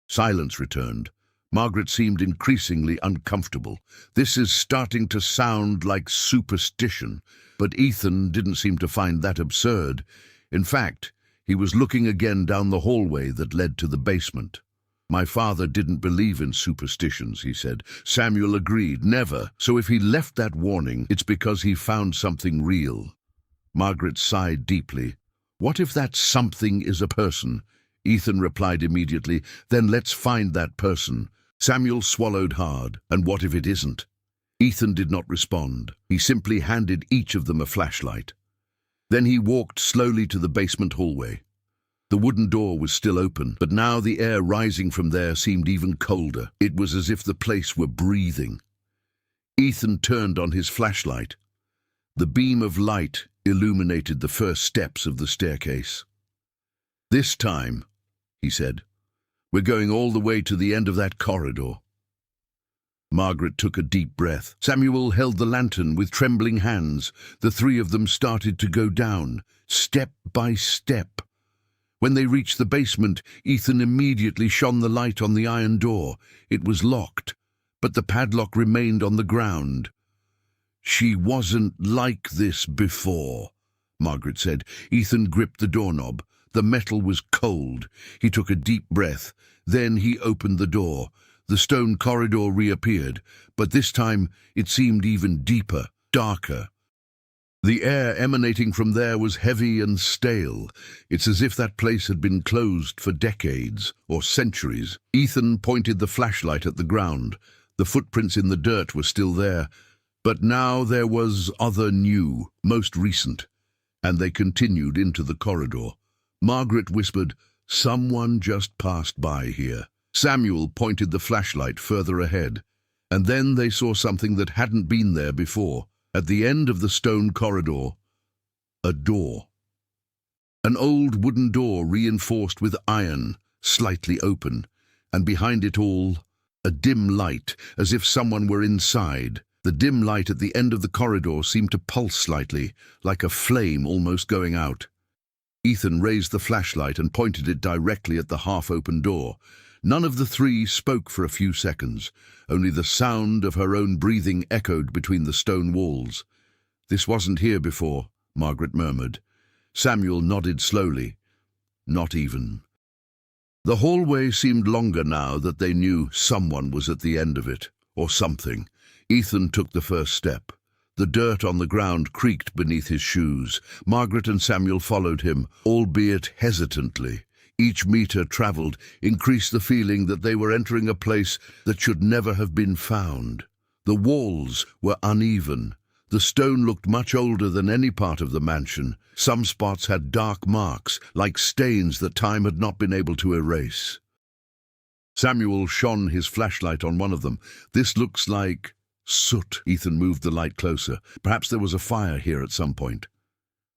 Silence returned. Margaret seemed increasingly uncomfortable. "This is starting to sound like superstition," but Ethan didn't seem to find that absurd. In fact, he was looking again down the hallway that led to the basement. "My father didn't believe in superstitions," he said. Samuel agreed, "Never. So if he left that warning, it's because he found something real." Margaret sighed deeply. "What if that something is a person?" Ethan replied immediately, "Then let's find that person." Samuel swallowed hard. "And what if it isn't?" Ethan did not respond. He simply handed each of them a flashlight. Then he walked slowly to the basement hallway. The wooden door was still open, but now the air rising from there seemed even colder. It was as if the place were breathing. Ethan turned on his flashlight. The beam of light illuminated the first steps of the staircase. "This time," he said, "we're going all the way to the end of that corridor." Margaret took a deep breath. Samuel held the lantern with trembling hands. The 3 of them started to go down, step by step. When they reached the basement, Ethan immediately shone the light on the iron door. It was locked, but the padlock remained on the ground. "She wasn't like this before," Margaret said. Ethan gripped the doorknob. The metal was cold. He took a deep breath. Then he opened the door. The stone corridor reappeared, but this time it seemed even deeper, darker. The air emanating from there was heavy and stale. It's as if that place had been closed for decades or centuries. Ethan pointed the flashlight at the ground. The footprints in the dirt were still there, but now there was other new, most recent, and they continued into the corridor. Margaret whispered, "Someone just passed by here." Samuel pointed the flashlight further ahead, and then they saw something that hadn't been there before. At the end of the stone corridor, a door. An old wooden door reinforced with iron, slightly open, and behind it all, a dim light, as if someone were inside. The dim light at the end of the corridor seemed to pulse slightly, like a flame almost going out. Ethan raised the flashlight and pointed it directly at the half-open door. None of the three spoke for a few seconds. Only the sound of her own breathing echoed between the stone walls. "This wasn't here before," Margaret murmured. Samuel nodded slowly. "Not even." The hallway seemed longer now that they knew someone was at the end of it, or something. Ethan took the first step. The dirt on the ground creaked beneath his shoes. Margaret and Samuel followed him, albeit hesitantly. Each meter travelled increased the feeling that they were entering a place that should never have been found. The walls were uneven. The stone looked much older than any part of the mansion. Some spots had dark marks, like stains that time had not been able to erase. Samuel shone his flashlight on one of them. "This looks like soot." Ethan moved the light closer. Perhaps there was a fire here at some point.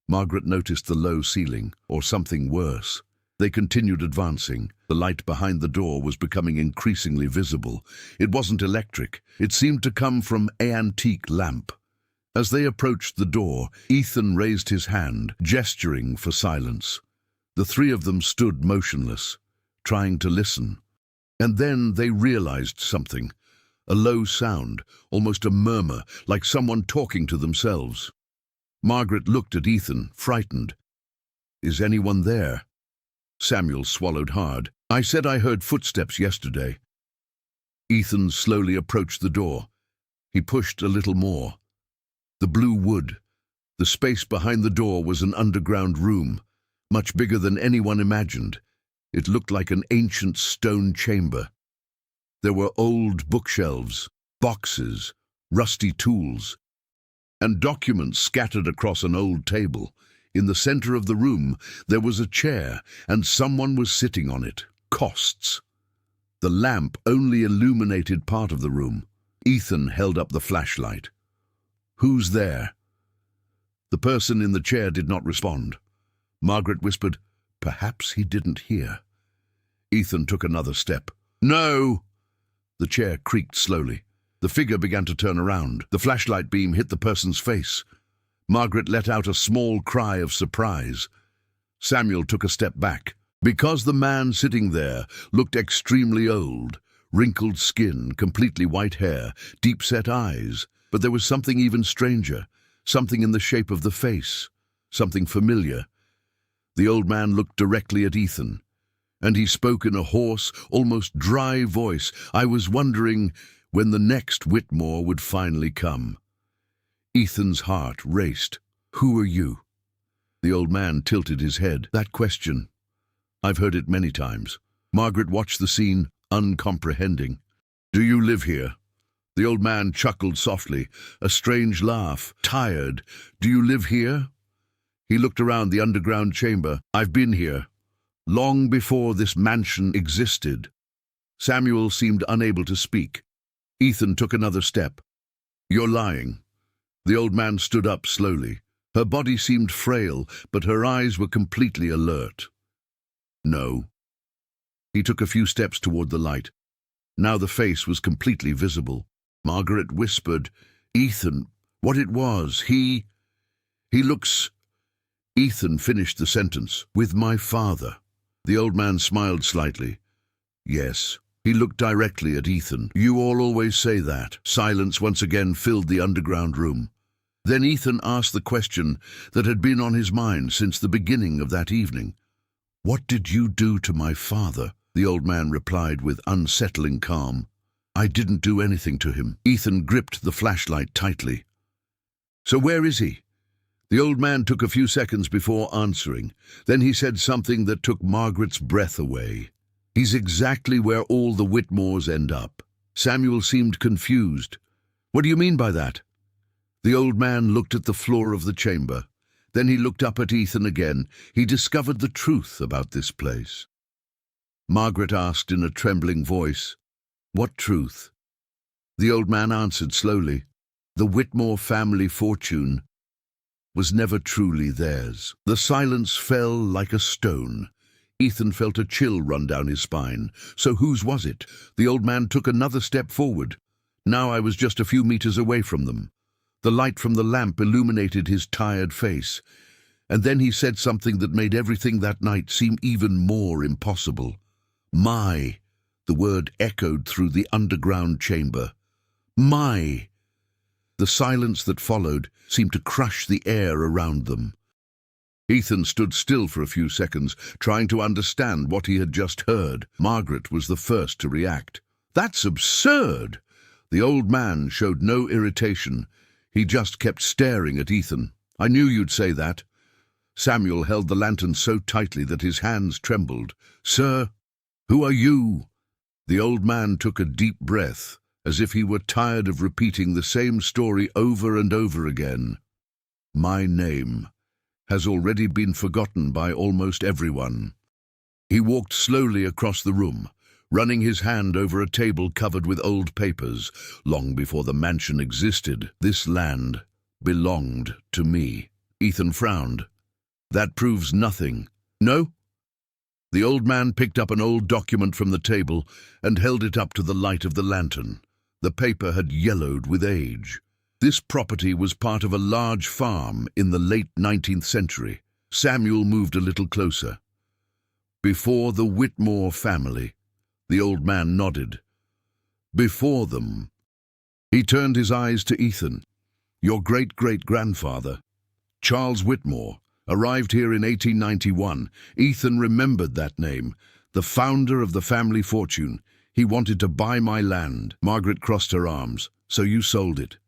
Margaret noticed the low ceiling, or something worse. They continued advancing. The light behind the door was becoming increasingly visible. It wasn't electric. It seemed to come from an antique lamp. As they approached the door, Ethan raised his hand, gesturing for silence. The three of them stood motionless, trying to listen. And then they realized something. A low sound, almost a murmur, like someone talking to themselves. Margaret looked at Ethan, frightened. "Is anyone there?" Samuel swallowed hard. "I said I heard footsteps yesterday." Ethan slowly approached the door. He pushed a little more. The blue wood. The space behind the door was an underground room, much bigger than anyone imagined. It looked like an ancient stone chamber. There were old bookshelves, boxes, rusty tools, and documents scattered across an old table. In the center of the room, there was a chair, and someone was sitting on it. Costs. The lamp only illuminated part of the room. Ethan held up the flashlight. "Who's there?" The person in the chair did not respond. Margaret whispered, "Perhaps he didn't hear." Ethan took another step. "No!" The chair creaked slowly. The figure began to turn around. The flashlight beam hit the person's face. Margaret let out a small cry of surprise. Samuel took a step back. Because the man sitting there looked extremely old, wrinkled skin, completely white hair, deep-set eyes, but there was something even stranger, something in the shape of the face, something familiar. The old man looked directly at Ethan, and he spoke in a hoarse, almost dry voice. "I was wondering when the next Whitmore would finally come." Ethan's heart raced. "Who are you?" The old man tilted his head. "That question. I've heard it many times." Margaret watched the scene, uncomprehending. "Do you live here?" The old man chuckled softly, a strange laugh. "Tired. Do you live here?" He looked around the underground chamber. "I've been here, long before this mansion existed." Samuel seemed unable to speak. Ethan took another step. "You're lying." The old man stood up slowly. Her body seemed frail, but her eyes were completely alert. "No." He took a few steps toward the light. Now the face was completely visible. Margaret whispered, "Ethan, what it was, he looks—" Ethan finished the sentence, "with my father." The old man smiled slightly. "Yes." He looked directly at Ethan. "You all always say that." Silence once again filled the underground room. Then Ethan asked the question that had been on his mind since the beginning of that evening. "What did you do to my father?" The old man replied with unsettling calm. "I didn't do anything to him." Ethan gripped the flashlight tightly. "So where is he?" The old man took a few seconds before answering. Then he said something that took Margaret's breath away. "He's exactly where all the Whitmores end up." Samuel seemed confused. "What do you mean by that?" The old man looked at the floor of the chamber. Then he looked up at Ethan again. He discovered the truth about this place. Margaret asked in a trembling voice, "What truth?" The old man answered slowly, "The Whitmore family fortune was never truly theirs." The silence fell like a stone. Ethan felt a chill run down his spine. So whose was it? The old man took another step forward. Now I was just a few meters away from them. The light from the lamp illuminated his tired face. And then he said something that made everything that night seem even more impossible. "My." The word echoed through the underground chamber. "My." The silence that followed seemed to crush the air around them. Ethan stood still for a few seconds, trying to understand what he had just heard. Margaret was the first to react. "That's absurd!" The old man showed no irritation. He just kept staring at Ethan. "I knew you'd say that." Samuel held the lantern so tightly that his hands trembled. "Sir, who are you?" The old man took a deep breath, as if he were tired of repeating the same story over and over again. "My name has already been forgotten by almost everyone." He walked slowly across the room, running his hand over a table covered with old papers. "Long before the mansion existed, this land belonged to me." Ethan frowned. "That proves nothing." "No?" The old man picked up an old document from the table and held it up to the light of the lantern. The paper had yellowed with age. This property was part of a large farm in the late 19th century. Samuel moved a little closer. "Before the Whitmore family." The old man nodded. "Before them." He turned his eyes to Ethan. "Your great-great-grandfather, Charles Whitmore, arrived here in 1891. Ethan remembered that name. The founder of the family fortune. He wanted to buy my land." Margaret crossed her arms. "So you sold it?"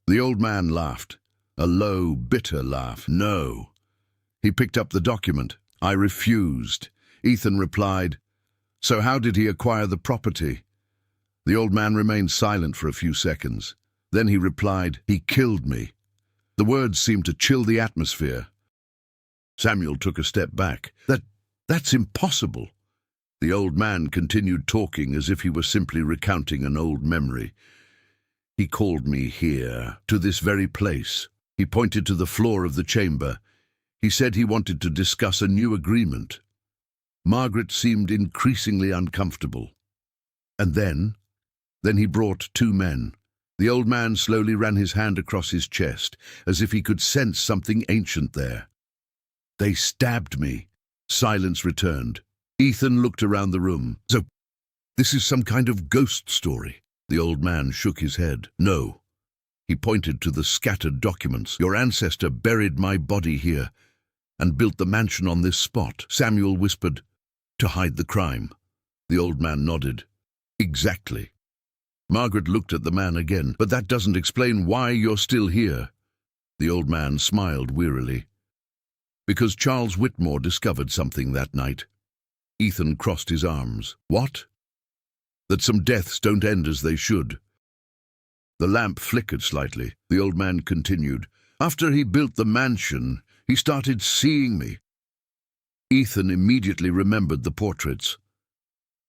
The old man laughed. A low, bitter laugh. "No." He picked up the document. "I refused." Ethan replied, "So how did he acquire the property?" The old man remained silent for a few seconds. Then he replied, "He killed me." The words seemed to chill the atmosphere. Samuel took a step back. That's impossible." The old man continued talking as if he were simply recounting an old memory. "He called me here, to this very place." He pointed to the floor of the chamber. "He said he wanted to discuss a new agreement." Margaret seemed increasingly uncomfortable. "And then?" "Then he brought two men." The old man slowly ran his hand across his chest, as if he could sense something ancient there. "They stabbed me." Silence returned. Ethan looked around the room. "So, this is some kind of ghost story?" The old man shook his head. "No." He pointed to the scattered documents. "Your ancestor buried my body here and built the mansion on this spot." Samuel whispered, "To hide the crime." The old man nodded. "Exactly." Margaret looked at the man again. "But that doesn't explain why you're still here." The old man smiled wearily. "Because Charles Whitmore discovered something that night." Ethan crossed his arms. "What?" "That some deaths don't end as they should." The lamp flickered slightly. The old man continued. "After he built the mansion, he started seeing me." Ethan immediately remembered the portraits.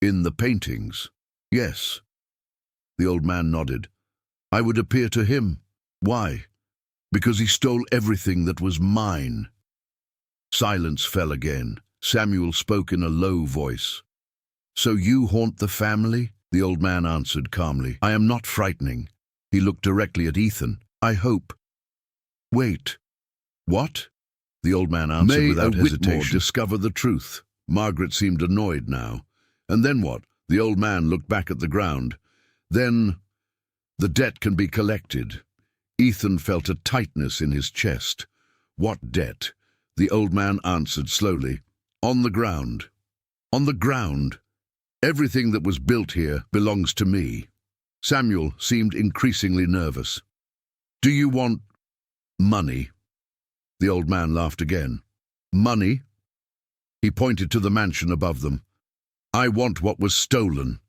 "In the paintings?" "Yes." The old man nodded. "I would appear to him." "Why?" "Because he stole everything that was mine." Silence fell again. Samuel spoke in a low voice. "So you haunt the family?" The old man answered calmly. "I am not frightening." He looked directly at Ethan. "I hope." "Wait." "What?" The old man answered without hesitation. Whitmore discover the truth. Margaret seemed annoyed now. "And then what?" The old man looked back at the ground. "Then the debt can be collected." Ethan felt a tightness in his chest. "What debt?" The old man answered slowly. "On the ground." "On the ground? Everything that was built here belongs to me." Samuel seemed increasingly nervous. "Do you want money?" The old man laughed again. Money? He pointed to the mansion above them. I want what was stolen.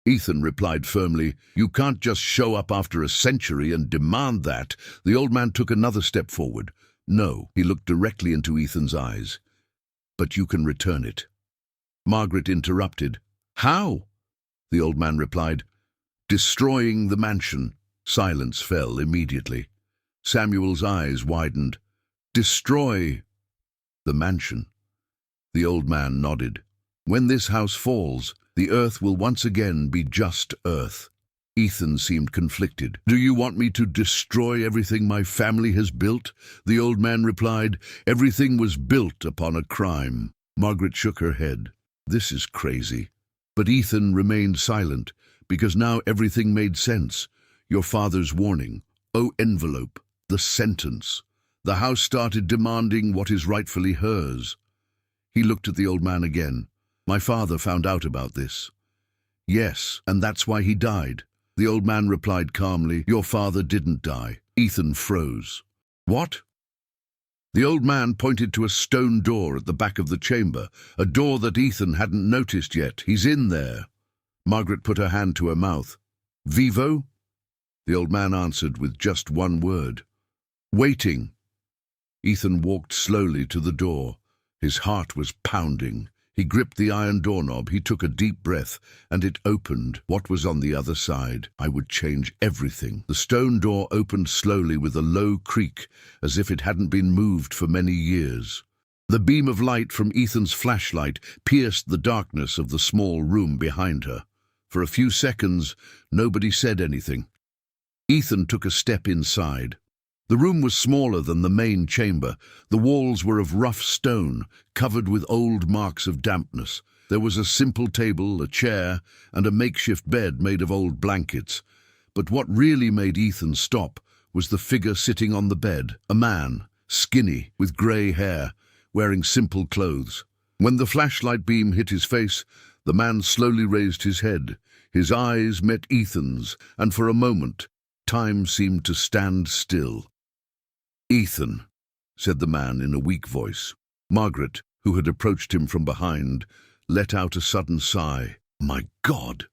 Ethan replied firmly, You can't just show up after a century and demand that. The old man took another step forward. No, he looked directly into Ethan's eyes. But you can return it. Margaret interrupted. How? The old man replied. Destroying the mansion. Silence fell immediately. Samuel's eyes widened. Destroy the mansion. The old man nodded. When this house falls, the earth will once again be just earth. Ethan seemed conflicted. Do you want me to destroy everything my family has built? The old man replied. Everything was built upon a crime. Margaret shook her head. This is crazy. But Ethan remained silent, because now everything made sense. Your father's warning. Envelope. The sentence. The house started demanding what is rightfully hers. He looked at the old man again. My father found out about this. Yes, and that's why he died. The old man replied calmly, Your father didn't die. Ethan froze. What? The old man pointed to a stone door at the back of the chamber, a door that Ethan hadn't noticed yet. He's in there. Margaret put her hand to her mouth. Vivo? The old man answered with just one word. Waiting. Ethan walked slowly to the door. His heart was pounding. He gripped the iron doorknob, he took a deep breath, and it opened. What was on the other side? I would change everything. The stone door opened slowly with a low creak, as if it hadn't been moved for many years. The beam of light from Ethan's flashlight pierced the darkness of the small room behind her. For a few seconds, nobody said anything. Ethan took a step inside. The room was smaller than the main chamber. The walls were of rough stone, covered with old marks of dampness. There was a simple table, a chair, and a makeshift bed made of old blankets. But what really made Ethan stop was the figure sitting on the bed, a man, skinny, with grey hair, wearing simple clothes. When the flashlight beam hit his face, the man slowly raised his head. His eyes met Ethan's, and for a moment, time seemed to stand still. Ethan, said the man in a weak voice. Margaret, who had approached him from behind, let out a sudden sigh. My God!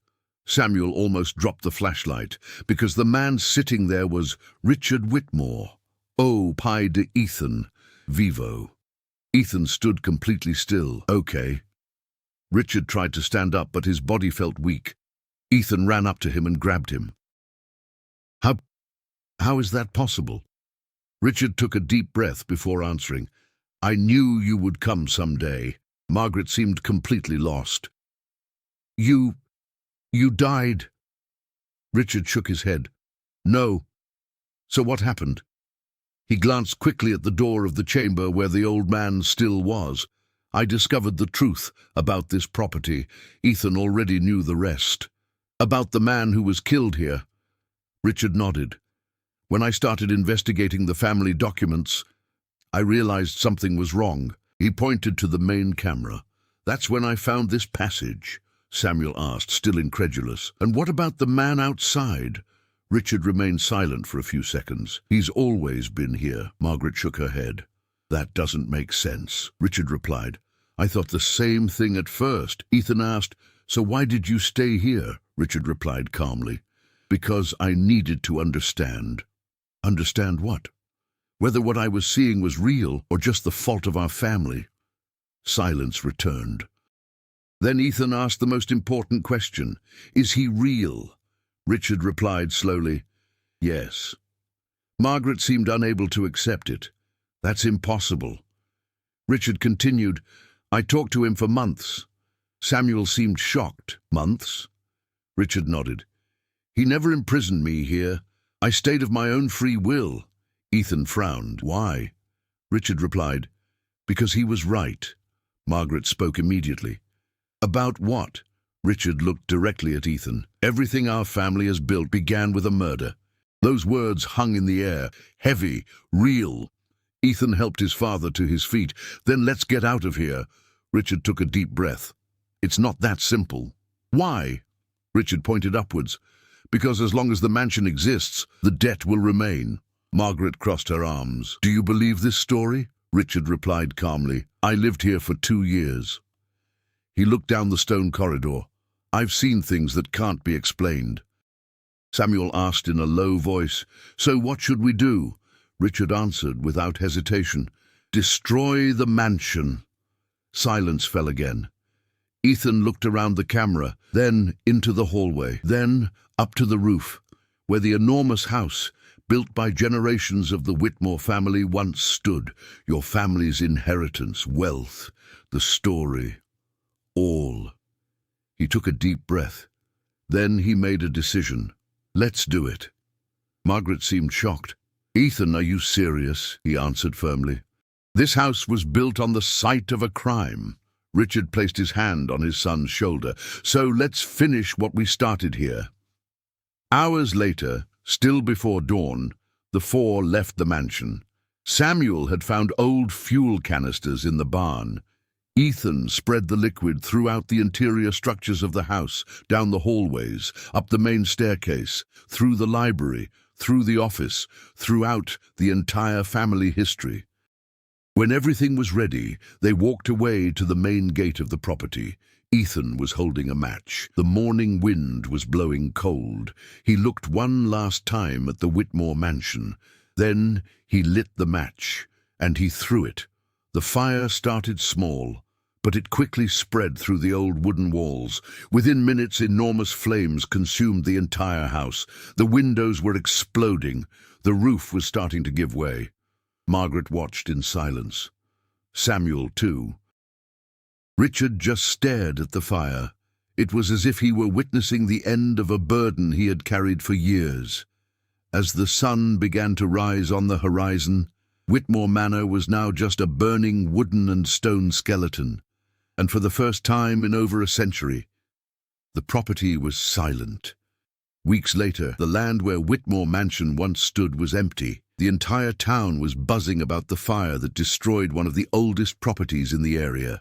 Samuel almost dropped the flashlight, because the man sitting there was Richard Whitmore. Oh, Pi de Ethan, vivo. Ethan stood completely still. Okay. Richard tried to stand up, but his body felt weak. Ethan ran up to him and grabbed him. How is that possible? Richard took a deep breath before answering. I knew you would come someday. Margaret seemed completely lost. You died. Richard shook his head. No. So what happened? He glanced quickly at the door of the chamber where the old man still was. I discovered the truth about this property. Ethan already knew the rest. About the man who was killed here. Richard nodded. When I started investigating the family documents, I realized something was wrong. He pointed to the main camera. That's when I found this passage, Samuel asked, still incredulous. And what about the man outside? Richard remained silent for a few seconds. He's always been here. Margaret shook her head. That doesn't make sense, Richard replied. I thought the same thing at first. Ethan asked, So why did you stay here? Richard replied calmly. Because I needed to understand. Understand what? Whether what I was seeing was real or just the fault of our family. Silence returned. Then Ethan asked the most important question. Is he real? Richard replied slowly, Yes. Margaret seemed unable to accept it. That's impossible. Richard continued, I talked to him for months. Samuel seemed shocked. Months? Richard nodded. He never imprisoned me here. I stayed of my own free will. Ethan frowned. Why? Richard replied, Because he was right. Margaret spoke immediately. About what? Richard looked directly at Ethan. Everything our family has built began with a murder. Those words hung in the air, heavy, real. Ethan helped his father to his feet. Then let's get out of here. Richard took a deep breath. It's not that simple. Why? Richard pointed upwards. Because as long as the mansion exists, the debt will remain. Margaret crossed her arms. "Do you believe this story?" Richard replied calmly. "I lived here for 2 years." He looked down the stone corridor. "I've seen things that can't be explained." Samuel asked in a low voice, "So what should we do?" Richard answered without hesitation, "Destroy the mansion." Silence fell again. Ethan looked around the camera, then into the hallway, then up to the roof, where the enormous house, built by generations of the Whitmore family, once stood. Your family's inheritance, wealth, the story, all. He took a deep breath. Then he made a decision. "Let's do it." Margaret seemed shocked. "Ethan, are you serious?" he answered firmly. "This house was built on the site of a crime." Richard placed his hand on his son's shoulder. "So let's finish what we started here." Hours later, still before dawn, the four left the mansion. Samuel had found old fuel canisters in the barn. Ethan spread the liquid throughout the interior structures of the house, down the hallways, up the main staircase, through the library, through the office, throughout the entire family history. When everything was ready, they walked away to the main gate of the property. Ethan was holding a match. The morning wind was blowing cold. He looked one last time at the Whitmore mansion. Then he lit the match, and he threw it. The fire started small, but it quickly spread through the old wooden walls. Within minutes, enormous flames consumed the entire house. The windows were exploding. The roof was starting to give way. Margaret watched in silence. Samuel, too. Richard just stared at the fire. It was as if he were witnessing the end of a burden he had carried for years. As the sun began to rise on the horizon, Whitmore Manor was now just a burning wooden and stone skeleton. And for the first time in over a century, the property was silent. Weeks later, the land where Whitmore Mansion once stood was empty. The entire town was buzzing about the fire that destroyed one of the oldest properties in the area.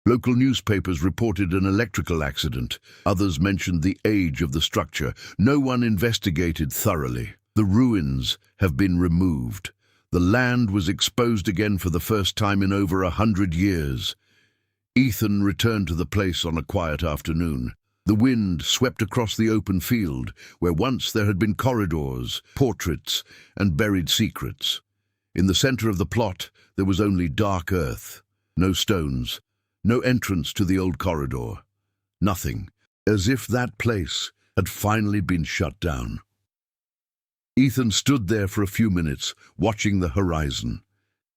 Local newspapers reported an electrical accident. Others mentioned the age of the structure. No one investigated thoroughly. The ruins have been removed. The land was exposed again for the first time in over 100 years. Ethan returned to the place on a quiet afternoon. The wind swept across the open field, where once there had been corridors, portraits, and buried secrets. In the center of the plot, there was only dark earth. No stones, no entrance to the old corridor. Nothing, as if that place had finally been shut down. Ethan stood there for a few minutes, watching the horizon.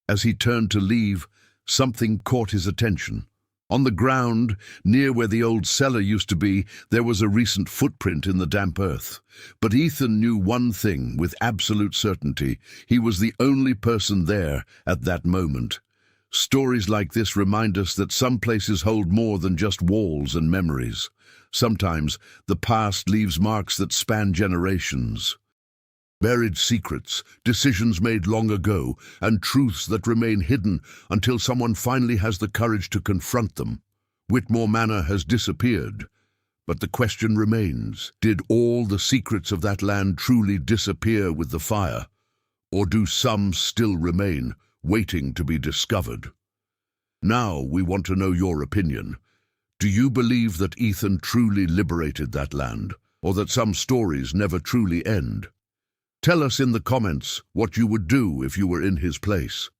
As he turned to leave, something caught his attention. On the ground, near where the old cellar used to be, there was a recent footprint in the damp earth. But Ethan knew one thing with absolute certainty. He was the only person there at that moment. Stories like this remind us that some places hold more than just walls and memories. Sometimes the past leaves marks that span generations. Buried secrets, decisions made long ago, and truths that remain hidden until someone finally has the courage to confront them. Whitmore Manor has disappeared, but the question remains, did all the secrets of that land truly disappear with the fire? Or do some still remain, waiting to be discovered? Now we want to know your opinion. Do you believe that Ethan truly liberated that land, or that some stories never truly end? Tell us in the comments what you would do if you were in his place.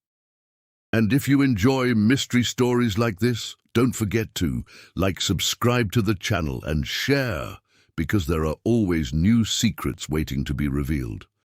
And if you enjoy mystery stories like this, don't forget to subscribe to the channel and share, because there are always new secrets waiting to be revealed.